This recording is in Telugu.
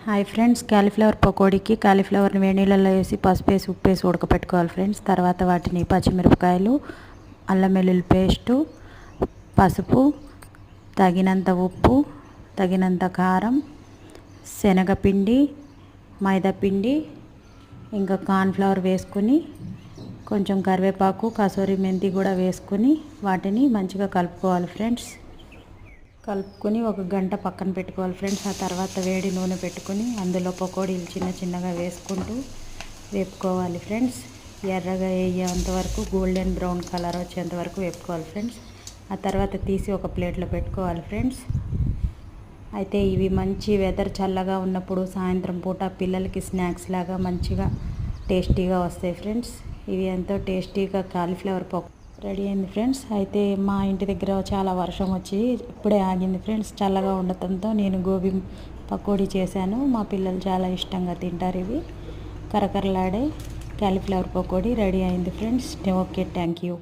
హాయ్ ఫ్రెండ్స్, కాలీఫ్లవర్ పకోడీకి కాలీఫ్లవర్ని వేడి నీళ్ళల్లో వేసి పసుపు వేసి ఉప్పు వేసి ఉడకపెట్టుకోవాలి ఫ్రెండ్స్. తర్వాత వాటిని పచ్చిమిరపకాయలు, అల్లం వెల్లుల్లి పేస్టు, పసుపు, తగినంత ఉప్పు, తగినంత కారం, శనగపిండి, మైదాపిండి, ఇంకా కార్న్ఫ్లవర్ వేసుకొని కొంచెం కరివేపాకు, కసూరి మెంతి కూడా వేసుకొని వాటిని మంచిగా కలుపుకోవాలి ఫ్రెండ్స్. కలుపుకొని ఒక గంట పక్కన పెట్టుకోవాలి ఫ్రెండ్స్. ఆ తర్వాత వేడి నూనె పెట్టుకొని అందులో పకోడీలు చిన్న చిన్నగా వేసుకుంటూ వేపుకోవాలి ఫ్రెండ్స్. ఎర్రగా వేయేంత వరకు గోల్డెన్ బ్రౌన్ కలర్ వచ్చేంత వరకు వేపుకోవాలి ఫ్రెండ్స్. ఆ తర్వాత తీసి ఒక ప్లేట్లో పెట్టుకోవాలి ఫ్రెండ్స్. అయితే ఇవి మంచి వెదర్ చల్లగా ఉన్నప్పుడు సాయంత్రం పూట పిల్లలకి స్నాక్స్ లాగా మంచిగా టేస్టీగా వస్తాయి ఫ్రెండ్స్. ఇవి ఎంతో టేస్టీగా కాలీఫ్లవర్ పకోడీ రెడీ అయింది ఫ్రెండ్స్. అయితే మా ఇంటి దగ్గర చాలా వర్షం వచ్చి ఇప్పుడే ఆగింది ఫ్రెండ్స్. చల్లగా ఉండటంతో నేను గోబీ పకోడీ చేశాను. మా పిల్లలు చాలా ఇష్టంగా తింటారు. ఇవి కరకరలాడే కాలీఫ్లవర్ పకోడీ రెడీ అయింది ఫ్రెండ్స్. Okay, thank you.